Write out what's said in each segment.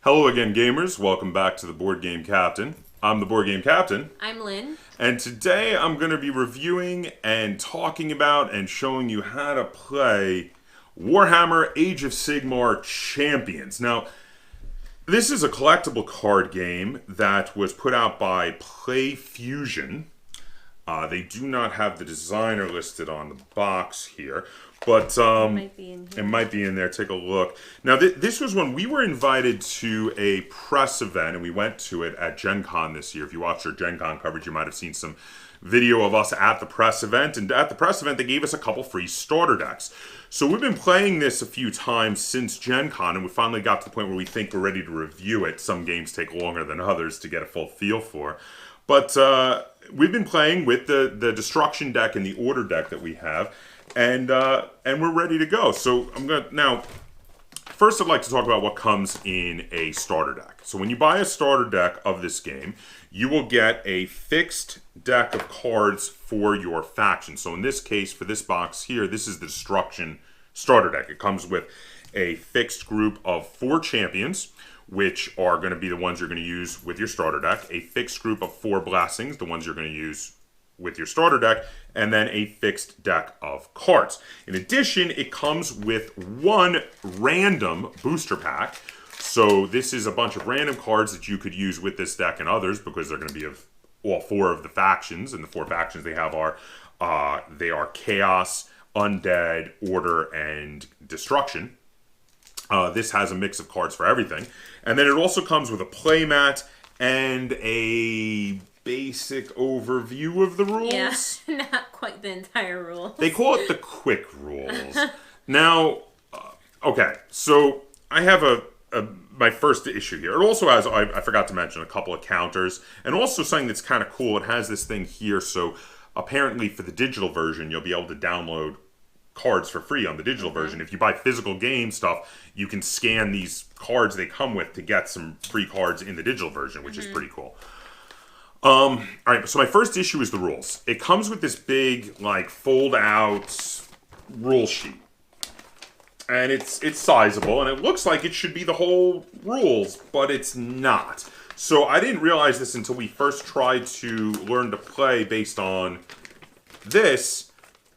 Hello again, gamers. Welcome back to the Board Game Captain. I'm the Board Game Captain. I'm Lynn. And today I'm going to be reviewing and talking about and showing you how to play Warhammer Age of Sigmar Champions. Now, this is a collectible card game that was put out by Play Fusion. They do not have the designer listed on the box here, but it might be in there. Take a look. Now, this was when we were invited to a press event, and we went to it at Gen Con this year. If you watched our Gen Con coverage, you might have seen some video of us at the press event, and at the press event, they gave us a couple free starter decks. So we've been playing this a few times since Gen Con, and we finally got to the point where we think we're ready to review it. Some games take longer than others to get a full feel for. But we've been playing with the Destruction deck and the Order deck that we have, and we're ready to go. So first I'd like to talk about what comes in a starter deck. So when you buy a starter deck of this game, you will get a fixed deck of cards for your faction. So in this case, for this box here, this is the Destruction starter deck. It comes with a fixed group of 4 champions, which are going to be the ones you're going to use with your starter deck, a fixed group of 4 blessings, the ones you're going to use with your starter deck, and then a fixed deck of cards. In addition, it comes with 1 random booster pack. So this is a bunch of random cards that you could use with this deck and others, because they're going to be of all 4 of the factions, and the 4 factions they have are Chaos, Undead, Order, and Destruction. This has a mix of cards for everything. And then it also comes with a playmat and a basic overview of the rules. Yeah, not quite the entire rules. They call it the quick rules. Now, okay, so I have my first issue here. It also has, I forgot to mention, a couple of counters. And also something that's kind of cool, it has this thing here. So apparently for the digital version, you'll be able to download cards for free on the digital version. If you buy physical game stuff, you can scan these cards they come with to get some free cards in the digital version, which is pretty cool. All right, so my first issue is the rules. It comes with this big, like, fold-out rule sheet. And it's sizable, and it looks like it should be the whole rules, but it's not. So I didn't realize this until we first tried to learn to play based on this,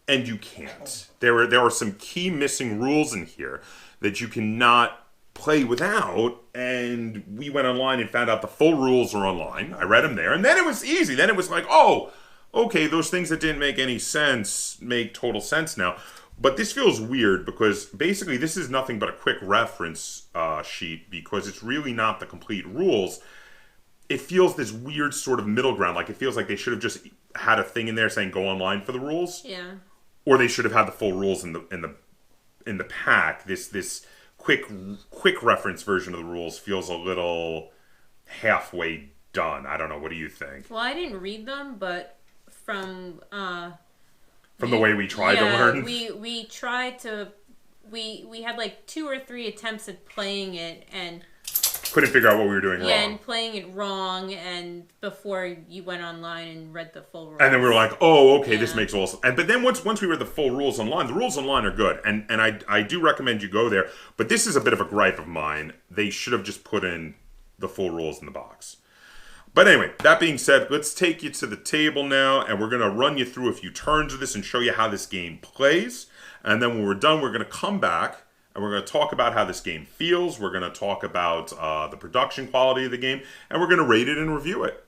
and you can't. There are some key missing rules in here that you cannot play without, and we went online and found out the full rules are online. I read them there, and then it was easy. Then it was like, oh, okay, those things that didn't make any sense make total sense now. But this feels weird because basically this is nothing but a quick reference sheet, because it's really not the complete rules. It feels this weird sort of middle ground. Like, it feels like they should have just had a thing in there saying go online for the rules. Yeah. Or they should have had the full rules in the pack. This quick reference version of the rules feels a little halfway done. I don't know. What do you think? Well, I didn't read them, but from the way we tried to learn. we tried to we had like 2 or 3 attempts at playing it and couldn't figure out what we were doing wrong. Yeah, and playing it wrong, and before you went online and read the full rules. And then we were like, oh, okay, this makes all sense. But then once we read the full rules online, the rules online are good. And I do recommend you go there. But this is a bit of a gripe of mine. They should have just put in the full rules in the box. But anyway, that being said, let's take you to the table now, and we're going to run you through a few turns of this and show you how this game plays. And then when we're done, we're going to come back, and we're going to talk about how this game feels. We're going to talk about the production quality of the game, and we're going to rate it and review it.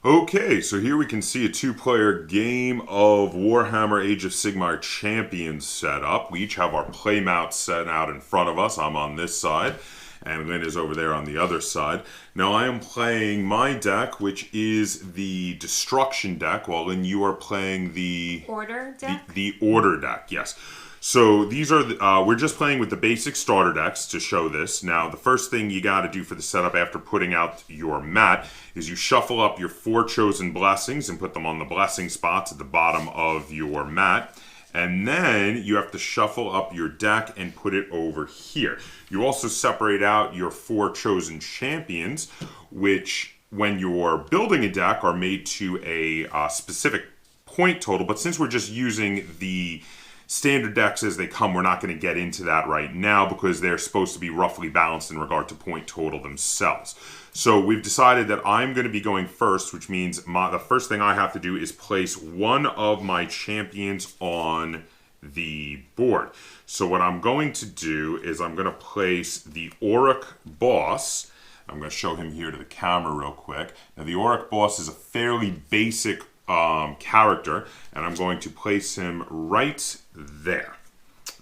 Okay, so here we can see a 2-player game of Warhammer Age of Sigmar Champions set up. We each have our playmat set out in front of us. I'm on this side, and Lynn is over there on the other side. Now I am playing my deck, which is the Destruction deck, while Lynn, you are playing the Order deck? The Order deck, yes. So these are, we're just playing with the basic starter decks to show this. Now, the first thing you got to do for the setup after putting out your mat is you shuffle up your 4 chosen blessings and put them on the blessing spots at the bottom of your mat. And then you have to shuffle up your deck and put it over here. You also separate out your 4 chosen champions, which, when you're building a deck, are made to a specific point total. But since we're just using the standard decks as they come. We're not going to get into that right now because they're supposed to be roughly balanced in regard to point total themselves. So we've decided that I'm going to be going first, which means the first thing I have to do is place one of my champions on the board. So what I'm going to do is I'm going to place the Auric Boss. I'm going to show him here to the camera real quick. Now the Auric Boss is a fairly basic character, and I'm going to place him right there.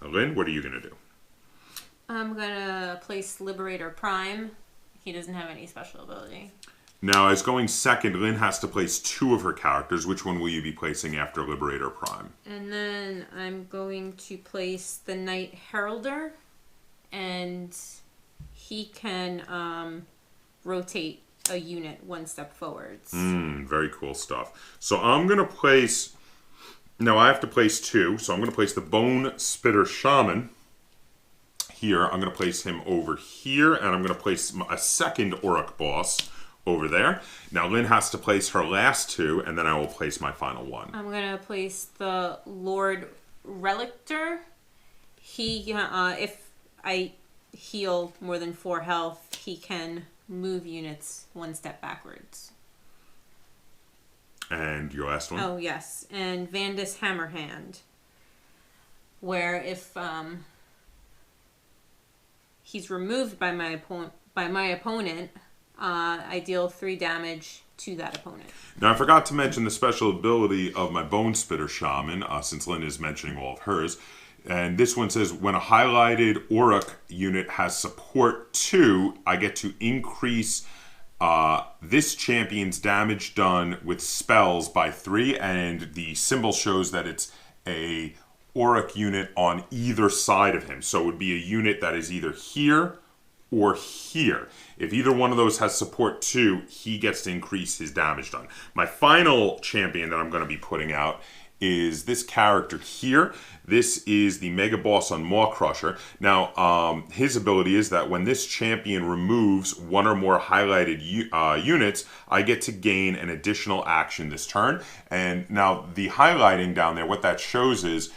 Lynn, what are you going to do? I'm going to place Liberator Prime. He doesn't have any special ability. Now, as going second, Lynn has to place two of her characters. Which one will you be placing after Liberator Prime? And then I'm going to place the Knight Heralder, and he can rotate a unit one step forwards. Very cool stuff. So I'm going to place... Now, I have to place two. So I'm going to place the Bone Spitter Shaman here. I'm going to place him over here, and I'm going to place a second Auric Boss over there. Now, Lynn has to place her last two, and then I will place my final one. I'm going to place the Lord Relictor. He, if I heal more than 4 health, he can move units one step backwards. And your last one? Oh, yes. And Vandus Hammerhand. Where if he's removed by my opponent, I deal 3 damage to that opponent. Now, I forgot to mention the special ability of my Bone Spitter Shaman, since Lynn is mentioning all of hers. And this one says, when a highlighted Auric unit has support 2, I get to increase this champion's damage done with spells by 3. And the symbol shows that it's a Auric unit on either side of him. So it would be a unit that is either here or here. If either one of those has support 2, he gets to increase his damage done. My final champion that I'm going to be putting out is this character here. This is the Mega Boss on Maw Crusher. Now, his ability is that when this champion removes one or more highlighted units, I get to gain an additional action this turn. And now the highlighting down there, what that shows is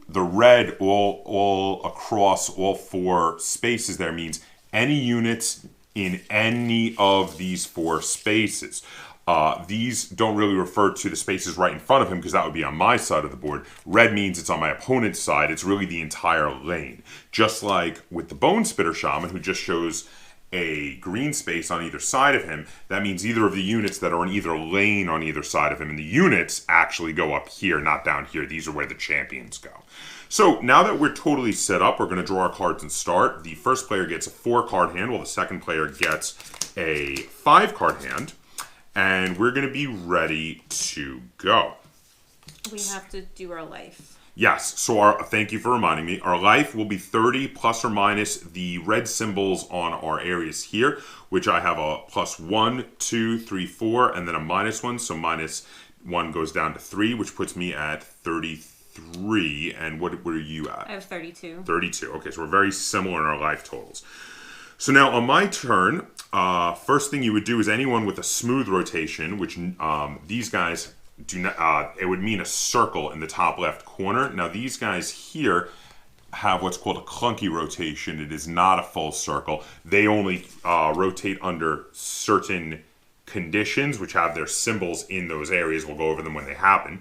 the red all across all 4 spaces there means any units in any of these 4 spaces. These don't really refer to the spaces right in front of him because that would be on my side of the board. Red means it's on my opponent's side. It's really the entire lane. Just like with the Bone Spitter Shaman, who just shows a green space on either side of him, that means either of the units that are in either lane on either side of him. And the units actually go up here, not down here. These are where the champions go. So now that we're totally set up, we're going to draw our cards and start. The first player gets a 4-card hand, while the second player gets a 5-card hand. And we're going to be ready to go. We have to do our life. Yes, so thank you for reminding me. Our life will be 30 plus or minus the red symbols on our areas here, which I have a +1, 2, 3, 4, and then a -1. So -1 goes down to 3, which puts me at 33. And what are you at? I have 32. 32. Okay, so we're very similar in our life totals. So now on my turn, first thing you would do is anyone with a smooth rotation, which these guys do not, it would mean a circle in the top left corner. Now these guys here have what's called a clunky rotation. It is not a full circle. They only rotate under certain conditions, which have their symbols in those areas. We'll go over them when they happen.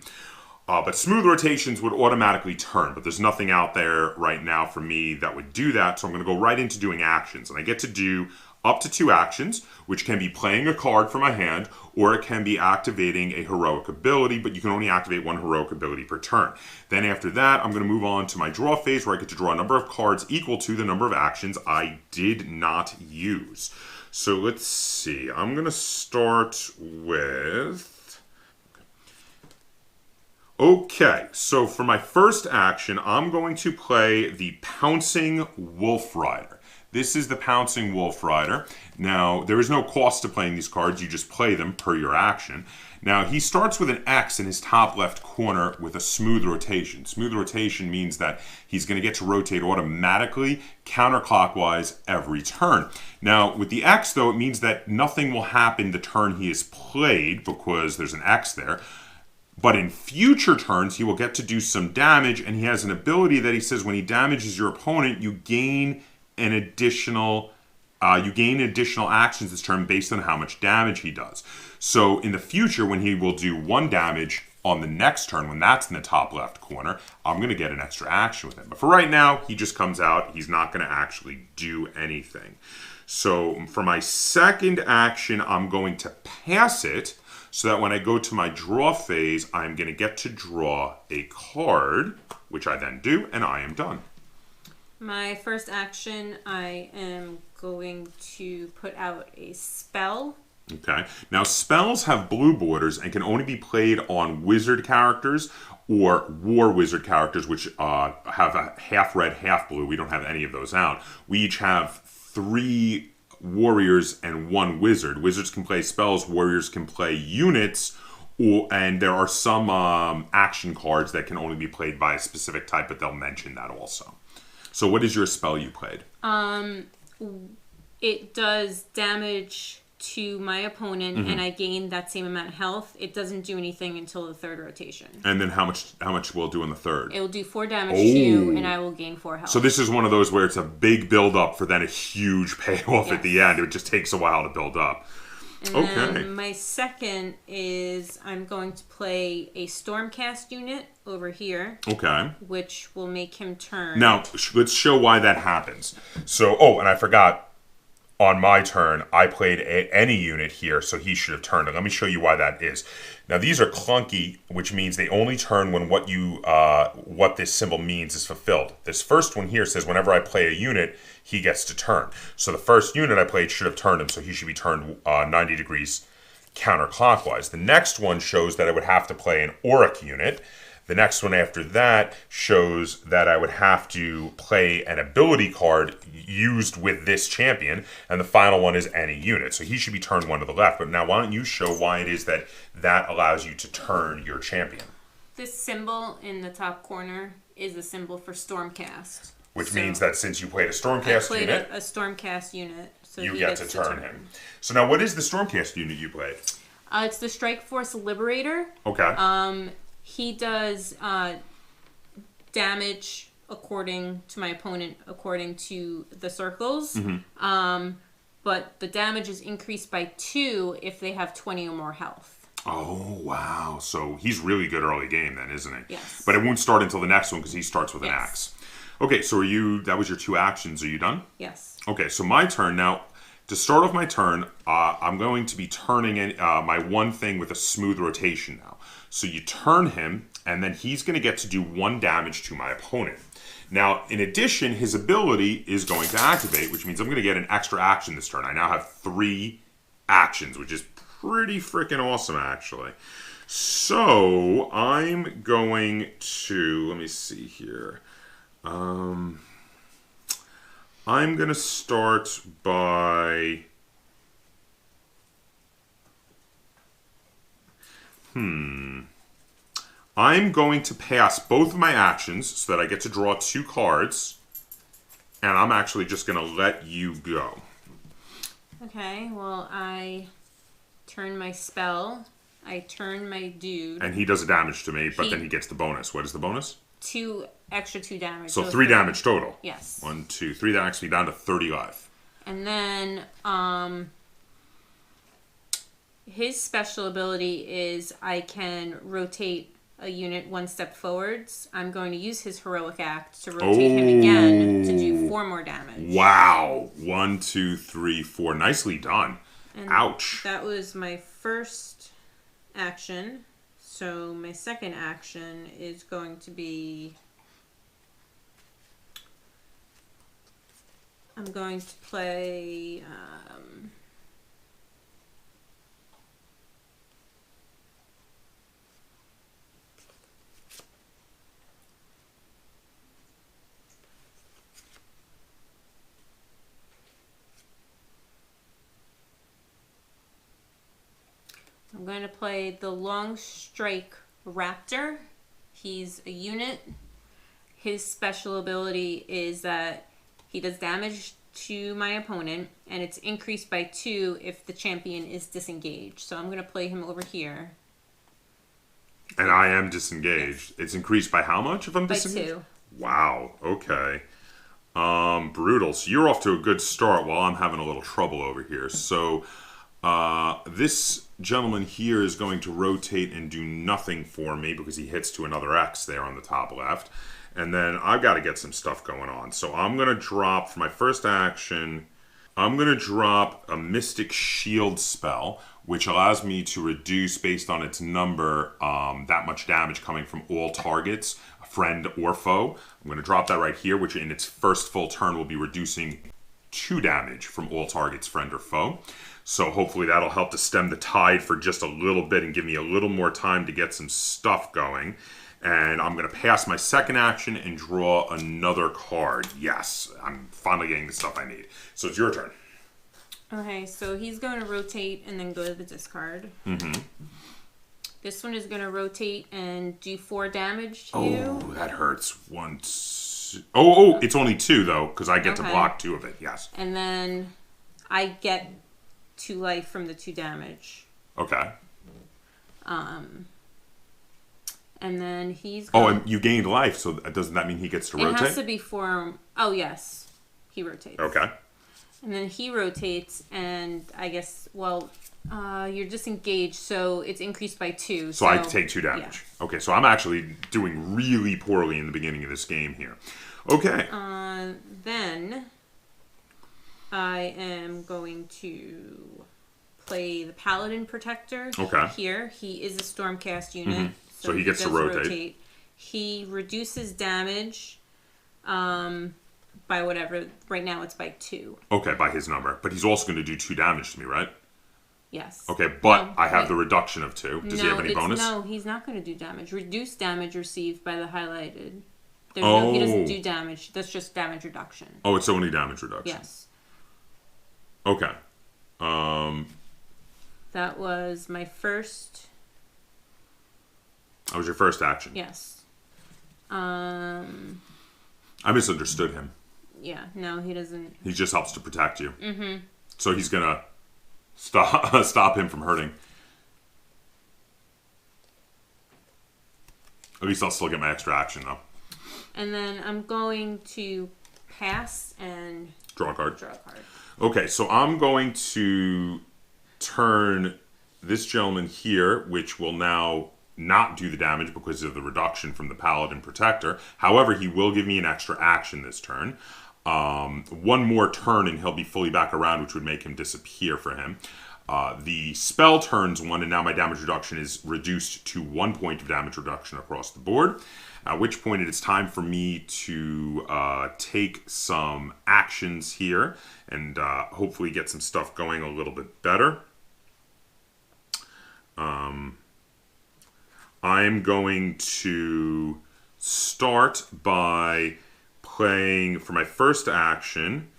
But smooth rotations would automatically turn, but there's nothing out there right now for me that would do that, so I'm going to go right into doing actions. And I get to do up to 2 actions, which can be playing a card from my hand, or it can be activating a heroic ability, but you can only activate 1 heroic ability per turn. Then after that, I'm going to move on to my draw phase, where I get to draw a number of cards equal to the number of actions I did not use. So let's see. I'm going to start with... Okay, so for my first action, I'm going to play the Pouncing Wolf Rider. This is the Pouncing Wolf Rider. Now, there is no cost to playing these cards. You just play them per your action. Now, he starts with an X in his top left corner with a smooth rotation. Smooth rotation means that he's going to get to rotate automatically counterclockwise every turn. Now, with the X, though, it means that nothing will happen the turn he is played because there's an X there. But in future turns, he will get to do some damage, and he has an ability that he says when he damages your opponent, you gain additional actions this turn based on how much damage he does. So in the future, when he will do 1 damage on the next turn, when that's in the top left corner, I'm going to get an extra action with him. But for right now, he just comes out. He's not going to actually do anything. So for my second action, I'm going to pass it so that when I go to my draw phase, I'm going to get to draw a card, which I then do, and I am done. My first action, I am going to put out a spell. Okay. Now, spells have blue borders and can only be played on wizard characters or war wizard characters, which have a half red, half blue. We don't have any of those out. We each have 3 warriors and 1 wizard. Wizards can play spells. Warriors can play units. And there are some action cards that can only be played by a specific type, but they'll mention that also. So what is your spell you played? It does damage to my opponent, and I gain that same amount of health. It doesn't do anything until the 3rd rotation. And then how much will it do in the 3rd? It will do 4 damage to you, and I will gain 4 health. So this is one of those where it's a big build up for then a huge payoff at the end. It just takes a while to build up. And then my second is I'm going to play a Stormcast unit over here. Okay. Which will make him turn. Now, let's show why that happens. So, and I forgot, on my turn, I played any unit here, so he should have turned it. Let me show you why that is. Now, these are clunky, which means they only turn when what this symbol means is fulfilled. This first one here says whenever I play a unit, he gets to turn. So the first unit I played should have turned him, so he should be turned 90 degrees counterclockwise. The next one shows that I would have to play an Auric unit. The next one after that shows that I would have to play an ability card used with this champion. And the final one is any unit. So he should be turned 1 to the left. But now why don't you show why it is that allows you to turn your champion? This symbol in the top corner is a symbol for Stormcast. Which means that since you played a Stormcast unit... a Stormcast unit. So you get to turn him. So now what is the Stormcast unit you played? It's the Strike Force Liberator. Okay. He does damage according to my opponent, according to the circles. But the damage is increased by 2 if they have 20 or more health. Oh, wow. So he's really good early game then, isn't he? Yes. But it won't start until the next one because he starts with an axe. Okay, so that was your 2 actions. Are you done? Yes. Okay, so my turn. Now, to start off my turn, I'm going to be turning in my one thing with a smooth rotation now. So you turn him, and then he's going to get to do 1 damage to my opponent. Now, in addition, his ability is going to activate, which means I'm going to get an extra action this turn. I now have 3 actions, which is pretty freaking awesome, actually. So I'm going to, let me see here. I'm going to start by... I'm going to pass both of my actions so that I get to draw 2 cards. And I'm actually just going to let you go. Okay, well, I turn my spell. I turn my dude. And he does a damage to me, but then he gets the bonus. What is the bonus? 2 damage. So 3 damage total. Yes. 1, 2, 3. That actually down to 30 life. And then his special ability is I can rotate a unit 1 step forwards. I'm going to use his heroic act to rotate him again to do 4 more damage. Wow. 1, 2, 3, 4. Nicely done. And ouch. That was my first action. So my second action is going to be... I'm going to play... I'm going to play the Long Strike Raptor. He's a unit. His special ability is that he does damage to my opponent, and it's increased by 2 if the champion is disengaged. So I'm going to play him over here. And I am disengaged. Yes. It's increased by how much if I'm disengaged? By 2. Wow. Okay. Brutal. So you're off to a good start while I'm having a little trouble over here. So this gentleman here is going to rotate and do nothing for me because he hits to another X there on the top left. And then I've got to get some stuff going on. So I'm going to drop, for my first action, I'm going to drop a Mystic Shield spell, which allows me to reduce, based on its number, that much damage coming from all targets, friend or foe. I'm going to drop that right here, which in its first full turn will be reducing 2 damage from all targets, friend or foe. So hopefully that'll help to stem the tide for just a little bit and give me a little more time to get some stuff going. And I'm going to pass my second action and draw another card. Yes, I'm finally getting the stuff I need. So it's your turn. Okay, so he's going to rotate and then go to the discard. Mm-hmm. This one is going to rotate and do 4 damage to you. Oh, that hurts. Oh, it's only 2, though, because I get to block 2 of it. Yes. And then I get 2 life from the 2 damage. Okay. And then he's going... Oh, and you gained life, so doesn't that mean he gets to rotate? It has to be for... Oh, yes. He rotates. Okay. And then he rotates, and I guess, well, you're disengaged, so it's increased by 2. So I take 2 damage. Yeah. Okay, so I'm actually doing really poorly in the beginning of this game here. Okay. Then I am going to play the Paladin Protector. Okay. Here. He is a Stormcast unit. Mm-hmm. So he gets to rotate. He reduces damage by whatever. Right now it's by 2. Okay, by his number. But he's also going to do 2 damage to me, right? Yes. Okay, but I have the reduction of 2. Does he have any bonus? No, he's not going to do damage. Reduce damage received by the highlighted. He doesn't do damage. That's just damage reduction. Oh, it's only damage reduction. Yes. Okay. That was my first... That was your first action? Yes. I misunderstood him. Yeah, no, he doesn't. He just helps to protect you. Mm-hmm. So he's going to stop him from hurting. At least I'll still get my extra action, though. And then I'm going to pass and... Draw a card. Draw a card. Okay, so I'm going to turn this gentleman here, which will now not do the damage because of the reduction from the Paladin Protector. However, he will give me an extra action this turn. One more turn and he'll be fully back around, which would make him disappear for him. The spell turns 1, and now my damage reduction is reduced to 1 point of damage reduction across the board. At which point it is time for me to take some actions here and hopefully get some stuff going a little bit better. I'm going to start by playing, for my first action,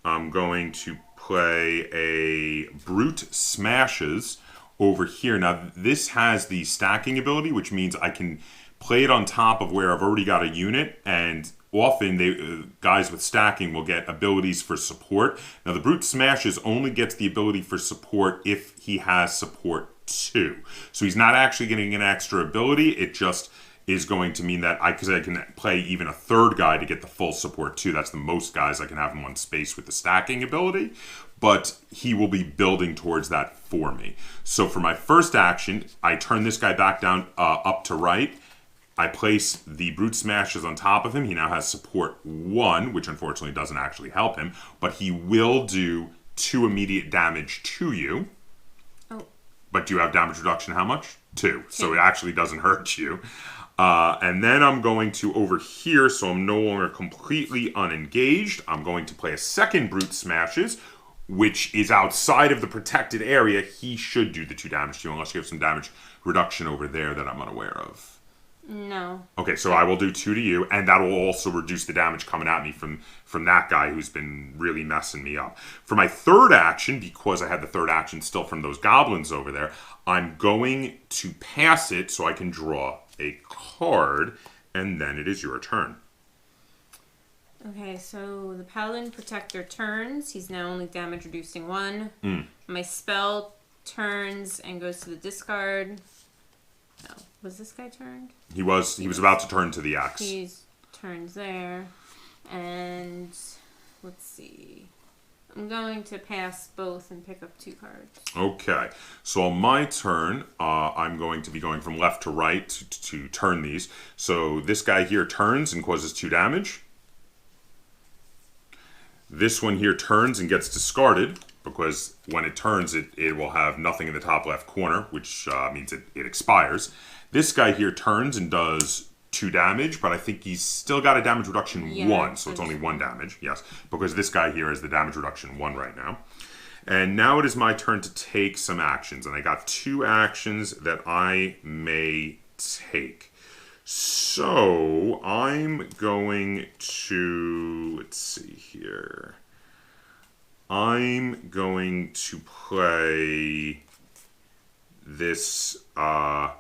I'm going to play a Brute Smashes over here. Now, this has the stacking ability, which means I can play it on top of where I've already got a unit, and often guys with stacking will get abilities for support. Now, the Brute Smashes only gets the ability for support if he has support 2. So he's not actually getting an extra ability. It just is going to mean that because I can play even a third guy to get the full support 2. That's the most guys I can have in one space with the stacking ability. But he will be building towards that for me. So for my first action, I turn this guy back down up to right. I place the Brute Smashes on top of him. He now has support 1, which unfortunately doesn't actually help him. But he will do 2 immediate damage to you. Oh. But do you have damage reduction how much? 2. So it actually doesn't hurt you. And then I'm going to, over here, so I'm no longer completely unengaged, I'm going to play a second Brute Smashes, which is outside of the protected area. He should do the 2 damage to you, unless you have some damage reduction over there that I'm unaware of. No. Okay, so I will do 2 to you, and that will also reduce the damage coming at me from that guy who's been really messing me up. For my third action, because I had the third action still from those goblins over there, I'm going to pass it so I can draw a card, and then it is your turn. Okay, so the Paladin Protector turns. He's now only damage reducing 1. My spell turns and goes to the discard. No, Was this guy turned? He was about to turn to the X. He's turned there. And let's see. I'm going to pass both and pick up 2 cards. Okay. So on my turn, I'm going to be going from left to right to turn these. So this guy here turns and causes 2 damage. This one here turns and gets discarded, because when it turns, it will have nothing in the top left corner, which means it expires. This guy here turns and does 2 damage, but I think he's still got a damage reduction 1, so it's only 1 damage, yes, because this guy here has the damage reduction 1 right now. And now it is my turn to take some actions, and I got 2 actions that I may take. So I'm going to, let's see here. I'm going to play this, oh,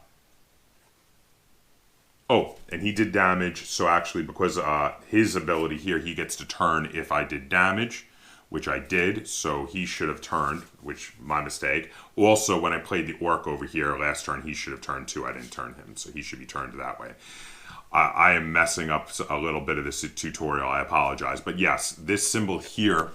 and he did damage, so actually because his ability here, he gets to turn if I did damage, which I did, so he should have turned, which, my mistake. Also, when I played the Orc over here last turn, he should have turned too. I didn't turn him, so he should be turned that way. I am messing up a little bit of this tutorial, I apologize. But yes, this symbol here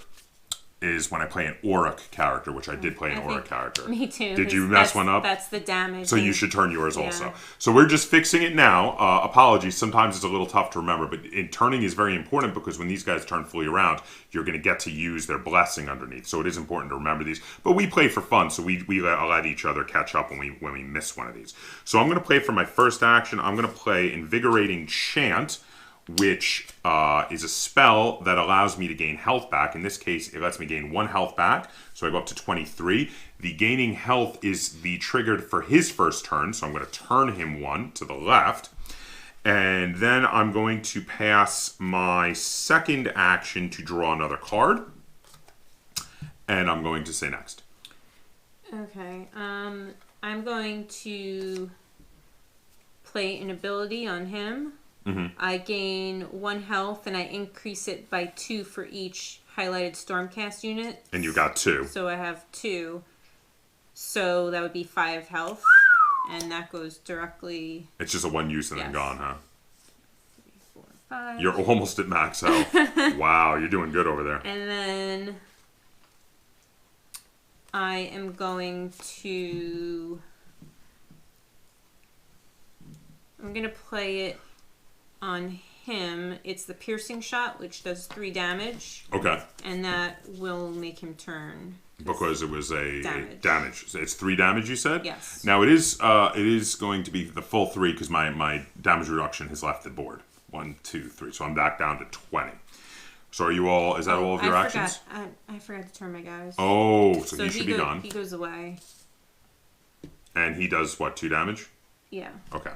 is when I play an Auric character, which I did play an Auric character. Me too. Did you mess one up? That's the damage. So you should turn yours also. So we're just fixing it now. Apologies, sometimes it's a little tough to remember, but turning is very important because when these guys turn fully around, you're going to get to use their blessing underneath. So it is important to remember these. But we play for fun, so we let each other catch up when we miss one of these. So I'm going to play for my first action. I'm going to play Invigorating Chant, which is a spell that allows me to gain health back. In this case, it lets me gain 1 health back, so I go up to 23. The gaining health is the triggered for his first turn, so I'm going to turn him 1 to the left. And then I'm going to pass my second action to draw another card. And I'm going to say next. Okay. I'm going to play an ability on him. Mm-hmm. I gain 1 health, and I increase it by 2 for each highlighted Stormcast unit. And you got 2. So I have 2. So that would be 5 health, and that goes directly... It's just a 1 use and then gone, huh? 3, 4, 5. You're almost at max health. Wow, you're doing good over there. And then I am going to... I'm going to play it on him. It's the piercing shot, which does 3 damage. Okay. And that will make him turn. Because it was a damage. It's 3 damage, you said? Yes. Now it is going to be the full 3 because my damage reduction has left the board. 1, 2, 3. So I'm back down to 20. So are you all? Is that all of your actions? I forgot to turn my guys. Oh, so he should be gone. He goes away. And he does what? 2 damage? Yeah. Okay.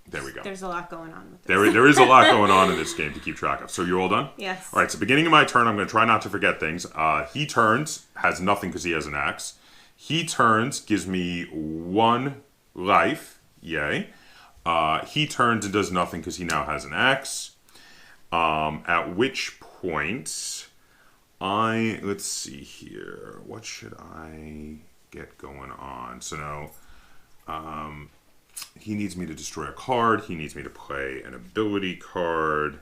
There we go. There's a lot going on with this. There is a lot going on in this game to keep track of. So you're all done? Yes. All right, so beginning of my turn, I'm going to try not to forget things. He turns, has nothing because he has an axe. He turns, gives me 1 life. Yay. He turns and does nothing because he now has an axe. At which point, let's see here. What should I get going on? So now, he needs me to destroy a card. He needs me to play an ability card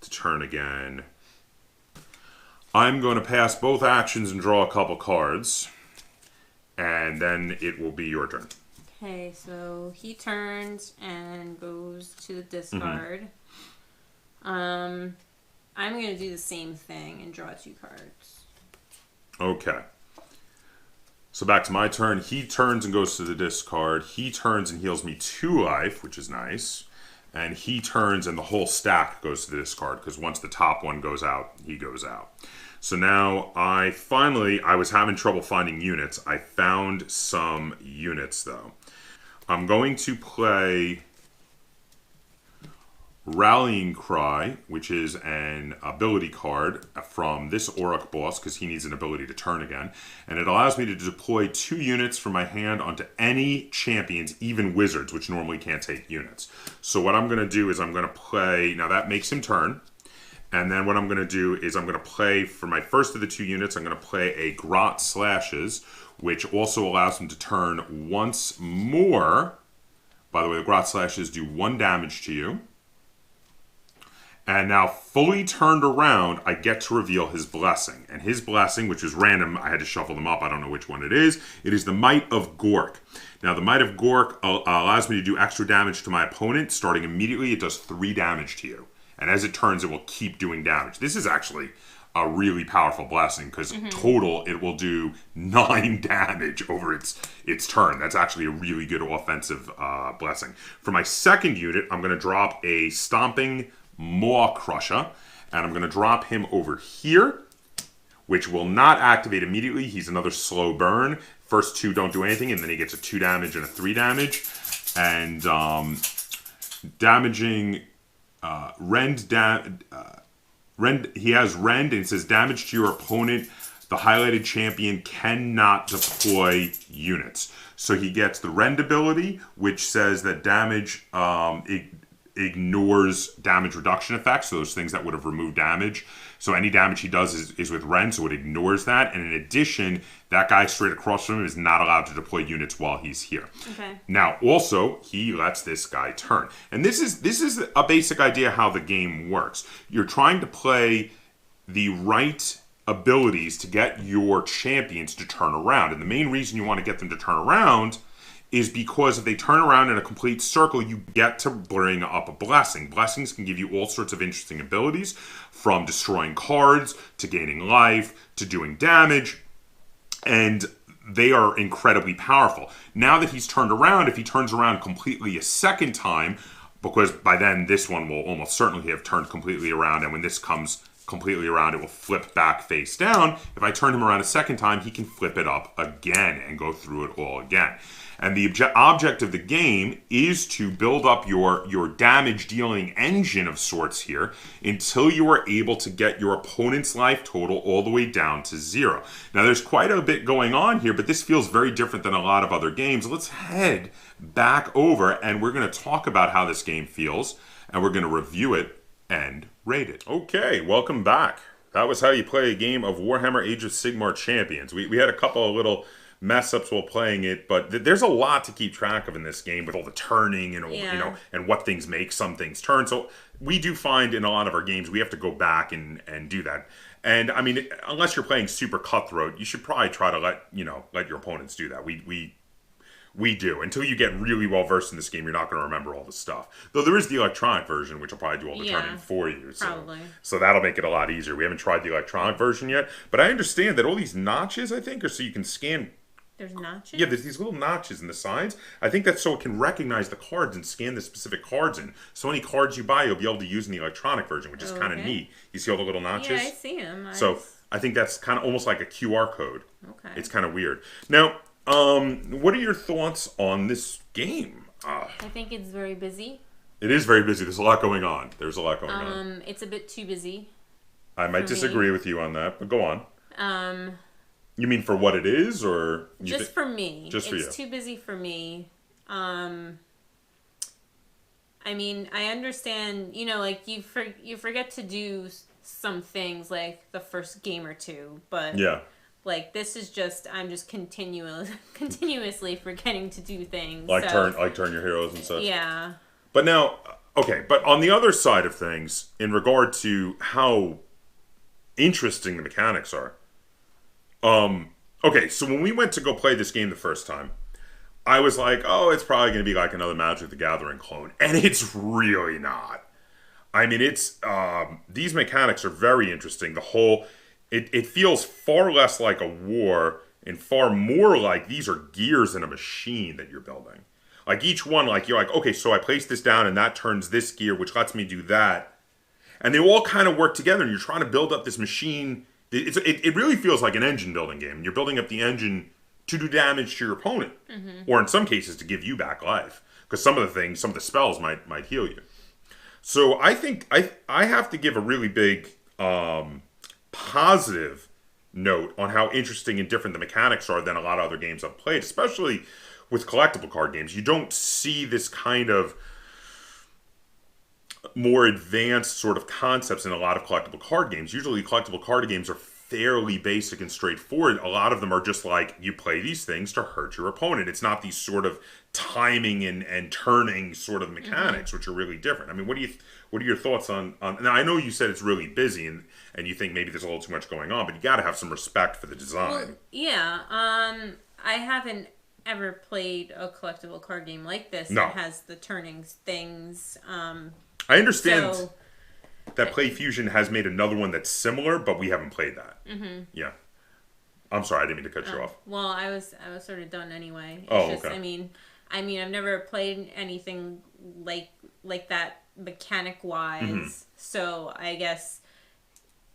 to turn again. I'm going to pass both actions and draw a couple cards. And then it will be your turn. Okay, so he turns and goes to the discard. Mm-hmm. I'm going to do the same thing and draw 2 cards. Okay. So back to my turn. He turns and goes to the discard. He turns and heals me 2 life, which is nice. And he turns and the whole stack goes to the discard because once the top one goes out, he goes out. So now I was having trouble finding units. I found some units though. I'm going to play Rallying Cry, which is an ability card from this Auric boss because he needs an ability to turn again. And it allows me to deploy 2 units from my hand onto any champions, even wizards, which normally can't take units. So what I'm going to do is I'm going to play... Now that makes him turn. And then what I'm going to do is I'm going to play, for my first of the 2 units, I'm going to play a Grot Slashes, which also allows him to turn once more By the way, the grot slashes do 1 damage to you. And now, fully turned around, I get to reveal his blessing. And his blessing, which is random, I had to shuffle them up, I don't know which one it is. It is the Might of Gork. Now, the Might of Gork allows me to do extra damage to my opponent. Starting immediately, it does 3 damage to you. And as it turns, it will keep doing damage. This is actually a really powerful blessing, because total, it will do 9 damage over its turn. That's actually a really good offensive blessing. For my second unit, I'm going to drop a Stomping Maw Crusher, and I'm going to drop him over here, which will not activate immediately. He's another slow burn. First 2 don't do anything, and then he gets a 2 damage and a 3 damage. And damaging Rend, he has Rend, and it says damage to your opponent. The highlighted champion cannot deploy units. So he gets the Rend ability, which says that damage ignores damage reduction effects, so those things that would have removed damage. So any damage he does is with Rend, so it ignores that. And in addition, that guy straight across from him is not allowed to deploy units while he's here. Okay. Now, also, he lets this guy turn. And this is a basic idea how the game works. You're trying to play the right abilities to get your champions to turn around. And the main reason you want to get them to turn around is because if they turn around in a complete circle, you get to bring up a blessing. Blessings can give you all sorts of interesting abilities, from destroying cards, to gaining life, to doing damage, and they are incredibly powerful. Now that he's turned around, if he turns around completely a second time, because by then this one will almost certainly have turned completely around, and when this comes completely around, it will flip back face down. If I turn him around a second time, he can flip it up again and go through it all again. And the object of the game is to build up your damage-dealing engine of sorts here until you are able to get your opponent's life total all the way down to 0. Now, there's quite a bit going on here, but this feels very different than a lot of other games. Let's head back over, and we're going to talk about how this game feels, and we're going to review it and rate it. Okay, welcome back. That was how you play a game of Warhammer Age of Sigmar Champions. We had a couple of little mess ups while playing it, but there's a lot to keep track of in this game with all the turning and and what things make some things turn. So we do find in a lot of our games we have to go back and do that. And I mean, unless you're playing super cutthroat, you should probably try to let your opponents do that. We do. Until you get really well versed in this game, you're not going to remember all the stuff. Though there is the electronic version, which will probably do all the turning for you. So that'll make it a lot easier. We haven't tried the electronic version yet, but I understand that all these notches, I think, are so you can scan. There's notches? Yeah, there's these little notches in the sides. I think that's so it can recognize the cards and scan the specific cards in. So any cards you buy, you'll be able to use in the electronic version, which is kind of neat. You see all the little notches? Yeah, I see them. So I think that's kind of almost like a QR code. Okay. It's kind of weird. Now, what are your thoughts on this game? I think it's very busy. It is very busy. There's a lot going on. It's a bit too busy. I might disagree with you on that, but go on. You mean for what it is, or just for me? Just for you. It's too busy for me. I mean, I understand. Like you forget to do some things like the first game or two, but yeah. Like this is just I'm just continuously forgetting to do things. Turn your heroes and such. Yeah. But now, okay, but on the other side of things, in regard to how interesting the mechanics are. Okay, so when we went to go play this game the first time, I was like, oh, it's probably going to be like another Magic the Gathering clone. And it's really not. I mean, it's, these mechanics are very interesting. It feels far less like a war and far more like these are gears in a machine that you're building. Like each one, like you're like, okay, so I place this down and that turns this gear, which lets me do that. And they all kind of work together and you're trying to build up this machine. It really feels like an engine building game. You're building up the engine to do damage to your opponent, or in some cases to give you back life, because some of the spells might heal you. So I think I have to give a really big positive note on how interesting and different the mechanics are than a lot of other games I've played, especially with collectible card games. You don't see this kind of more advanced sort of concepts in a lot of collectible card games. Usually collectible card games are fairly basic and straightforward. A lot of them are just like, you play these things to hurt your opponent. It's not these sort of timing and turning sort of mechanics, which are really different. I mean, what are your thoughts on now? I know you said it's really busy and you think maybe there's a little too much going on, but you got to have some respect for the design. Well, yeah. I haven't ever played a collectible card game like this that has the turning things. I understand that Play Fusion has made another one that's similar, but we haven't played that. Mm-hmm. Yeah. I'm sorry, I didn't mean to cut you off. Well, I was sort of done anyway. It's okay. I mean, I've never played anything like that mechanic wise. Mm-hmm. So I guess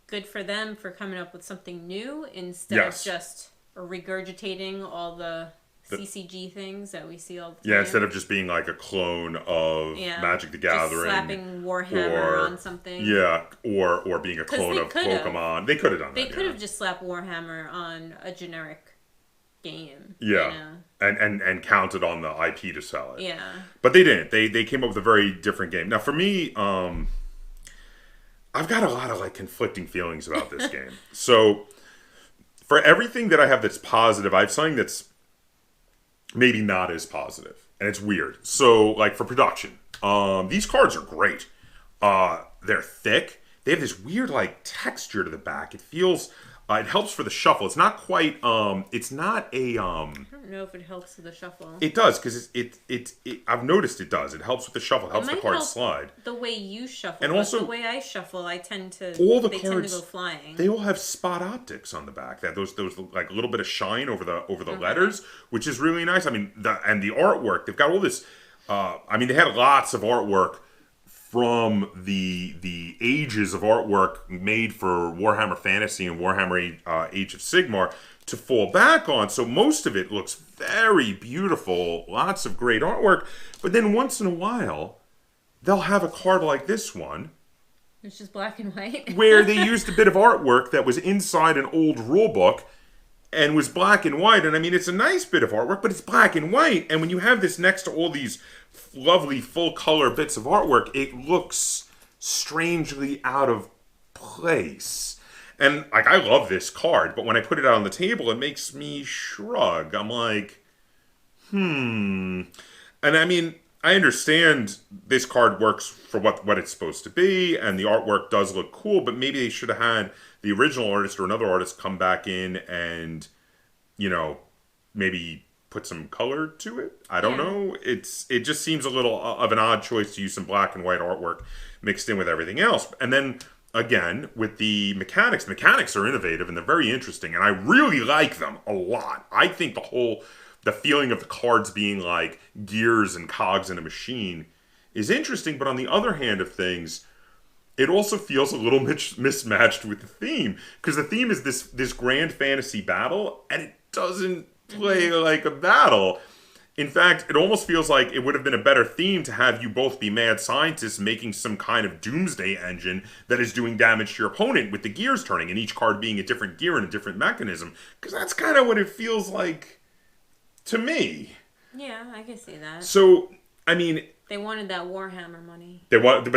good for them for coming up with something new instead of just regurgitating all the CCG things that we see all the time. Yeah, instead of just being like a clone of Magic the Gathering. Just slapping Warhammer on something. Yeah, or being a clone of Pokemon. They could have done that. They could have just slapped Warhammer on a generic game. Yeah. You know? And counted on the IP to sell it. Yeah. But they didn't. They came up with a very different game. Now for me, I've got a lot of like conflicting feelings about this game. So for everything that I have that's positive, I have something that's maybe not as positive. And it's weird. So, like, for production, these cards are great. They're thick. They have this weird, like, texture to the back. It feels... it helps for the shuffle. It's not quite... it's not a... I don't know if it helps with the shuffle. It does, because I've noticed it does. It helps with the shuffle. It helps the cards slide. The way you shuffle. And also... the way I shuffle, I tend to... They tend to go flying. They all have spot optics on the back. That those like, a little bit of shine over the letters, which is really nice. I mean, the artwork. They've got all this... I mean, they had lots of artwork from the ages of artwork made for Warhammer Fantasy and Warhammer Age of Sigmar to fall back on. So most of it looks very beautiful, lots of great artwork. But then once in a while, they'll have a card like this one. It's just black and white. where they used a bit of artwork that was inside an old rulebook and was black and white. And I mean, it's a nice bit of artwork, but it's black and white. And when you have this next to all these lovely full color bits of artwork, it looks strangely out of place. And like, I love this card, but when I put it out on the table, it makes me shrug. I'm like, And I mean, I understand this card works for what it's supposed to be, and the artwork does look cool, but maybe they should have had the original artist or another artist come back in and, you know, maybe put some color to it. I don't know. It just seems a little of an odd choice to use some black and white artwork mixed in with everything else. And then, again, with the mechanics are innovative and they're very interesting, and I really like them a lot. I think the feeling of the cards being like gears and cogs in a machine is interesting, but on the other hand of things, it also feels a little mismatched with the theme, because the theme is this grand fantasy battle, and it doesn't play like a battle. In fact, it almost feels like it would have been a better theme to have you both be mad scientists making some kind of doomsday engine that is doing damage to your opponent with the gears turning, and each card being a different gear and a different mechanism, because that's kind of what it feels like to me. Yeah, I can see that. So, I mean... They wanted that Warhammer money. They wanted the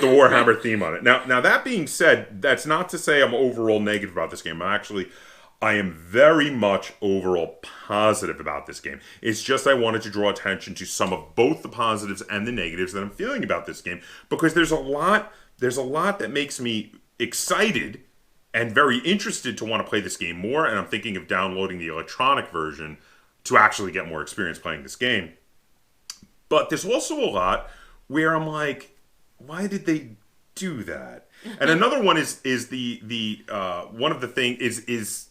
Warhammer theme on it. Now that being said, that's not to say I'm overall negative about this game. I am very much overall positive about this game. It's just I wanted to draw attention to some of both the positives and the negatives that I'm feeling about this game, because there's a lot that makes me excited and very interested to want to play this game more, and I'm thinking of downloading the electronic version to actually get more experience playing this game. But there's also a lot where I'm like, why did they do that? And another one is the one of the thing is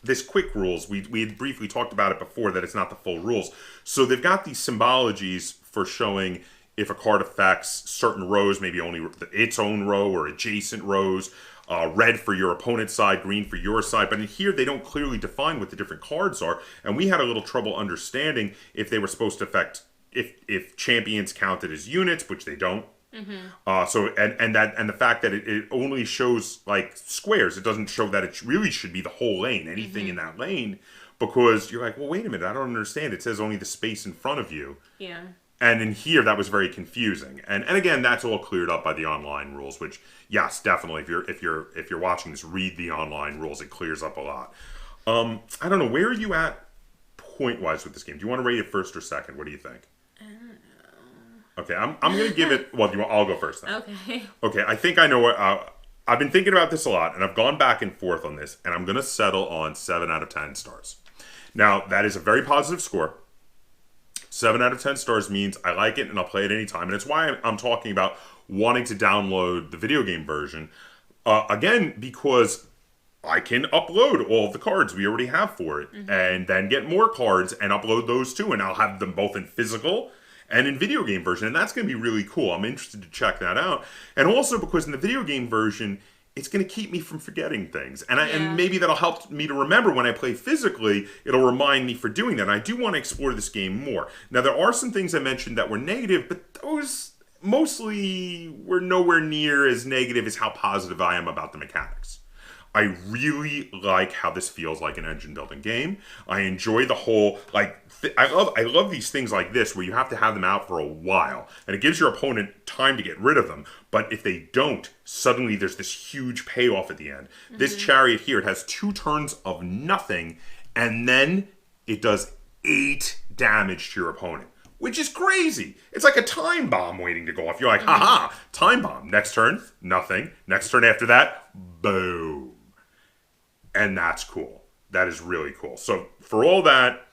this quick rules. We had briefly talked about it before, that it's not the full rules. So they've got these symbologies for showing if a card affects certain rows, maybe only its own row or adjacent rows. Red for your opponent's side, green for your side. But in here, they don't clearly define what the different cards are. And we had a little trouble understanding if they were supposed to affect, if champions counted as units, which they don't. Mm-hmm. So the fact that it only shows like squares, it doesn't show that it really should be the whole lane, anything in that lane, because you're like, well, wait a minute, I don't understand. It says only the space in front of you. Yeah. And in here, that was very confusing. And again, that's all cleared up by the online rules. Which, yes, definitely, if you're watching this, read the online rules. It clears up a lot. I don't know, where are you at point wise with this game? Do you want to rate it first or second? What do you think? I don't know. Okay, I'm going to give it. Well, I'll go first then. Okay. Okay, I think I know what. I've been thinking about this a lot, and I've gone back and forth on this, and I'm going to settle on 7 out of 10 stars. Now, that is a very positive score. 7 out of 10 stars means I like it and I'll play it anytime. And it's why I'm talking about wanting to download the video game version. Again, because I can upload all of the cards we already have for it. Mm-hmm. And then get more cards and upload those too. And I'll have them both in physical and in video game version. And that's going to be really cool. I'm interested to check that out. And also because in the video game version, it's going to keep me from forgetting things. And maybe that'll help me to remember when I play physically. It'll remind me for doing that. And I do want to explore this game more. Now, there are some things I mentioned that were negative, but those mostly were nowhere near as negative as how positive I am about the mechanics. I really like how this feels like an engine building game. I enjoy the whole, I love these things like this where you have to have them out for a while and it gives your opponent time to get rid of them. But if they don't, suddenly there's this huge payoff at the end. Mm-hmm. This chariot here, it has 2 turns of nothing and then it does 8 damage to your opponent, which is crazy. It's like a time bomb waiting to go off. You're like, haha, time bomb. Next turn, nothing. Next turn after that, boom. And that's cool. That is really cool. So for all that,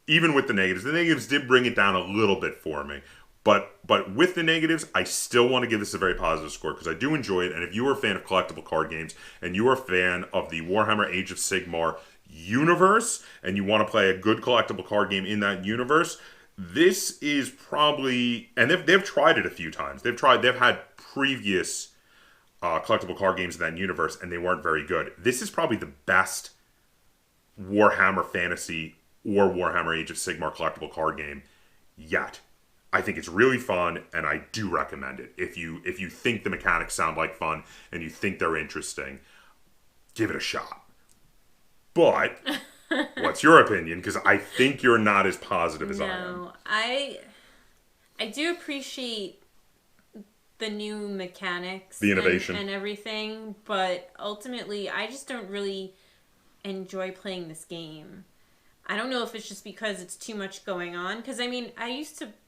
even with the negatives did bring it down a little bit for me. But with the negatives, I still want to give this a very positive score because I do enjoy it. And if you are a fan of collectible card games and you are a fan of the Warhammer Age of Sigmar universe and you want to play a good collectible card game in that universe, this is probably, and they've tried it a few times. They've had previous collectible card games in that universe, and they weren't very good. This is probably the best Warhammer Fantasy or Warhammer Age of Sigmar collectible card game yet. I think it's really fun, and I do recommend it. If you think the mechanics sound like fun and you think they're interesting, give it a shot. But what's your opinion? Because I think you're not as positive as I am. No, I do appreciate the new mechanics, the innovation, and everything, but ultimately, I just don't really enjoy playing this game. I don't know if it's just because it's too much going on. Because I mean,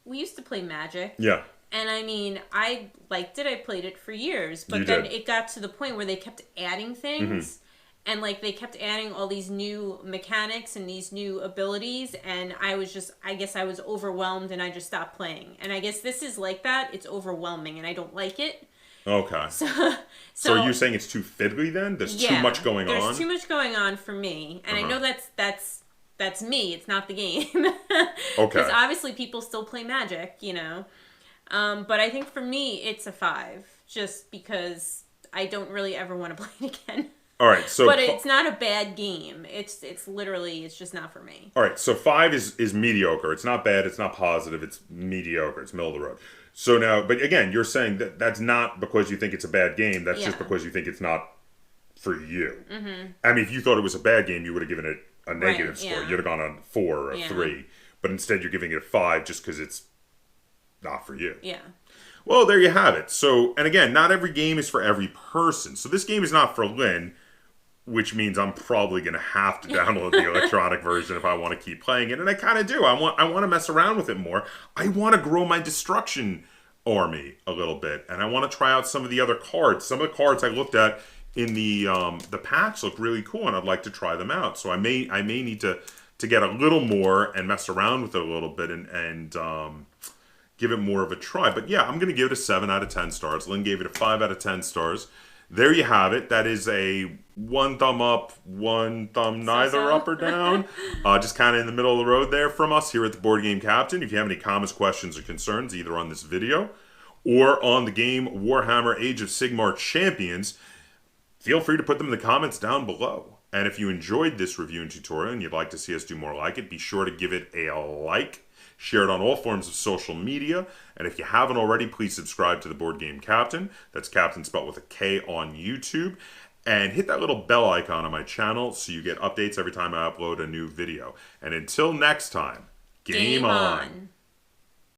we used to play Magic. Yeah. And I mean, I liked it. I played it for years, but then it got to the point where they kept adding things. And, they kept adding all these new mechanics and these new abilities, and I guess I was overwhelmed, and I just stopped playing. And I guess this is like that. It's overwhelming, and I don't like it. Okay. So are you saying it's too fiddly, then? There's too much going on? There's too much going on for me. And I know that's me. It's not the game. Okay. Because obviously people still play Magic, But I think for me, it's a 5. Just because I don't really ever want to play it again. All right, so but it's not a bad game. It's literally just not for me. All right, so 5 is mediocre. It's not bad. It's not positive. It's mediocre. It's middle of the road. So now, but again, you're saying that that's not because you think it's a bad game. That's just because you think it's not for you. Mm-hmm. I mean, if you thought it was a bad game, you would have given it a negative score. You'd have gone on 4 or a 3. But instead, you're giving it a 5 just because it's not for you. Yeah. Well, there you have it. So, and again, not every game is for every person. So this game is not for Lynn, which means I'm probably going to have to download the electronic version if I want to keep playing it. And I kind of do. I want to mess around with it more. I want to grow my destruction army a little bit. And I want to try out some of the other cards. Some of the cards I looked at in the packs look really cool, and I'd like to try them out. So I may need to get a little more and mess around with it a little bit and give it more of a try. But yeah, I'm going to give it a 7 out of 10 stars. Lynn gave it a 5 out of 10 stars. There you have it. That is a 1 thumb up, 1 thumb neither up or down. Just kind of in the middle of the road there from us here at the Board Game Captain. If you have any comments, questions, or concerns, either on this video or on the game Warhammer Age of Sigmar Champions, feel free to put them in the comments down below. And if you enjoyed this review and tutorial and you'd like to see us do more like it, be sure to give it a like. Share it on all forms of social media. And if you haven't already, please subscribe to the Board Game Captain. That's Captain spelled with a K on YouTube. And hit that little bell icon on my channel so you get updates every time I upload a new video. And until next time, game on.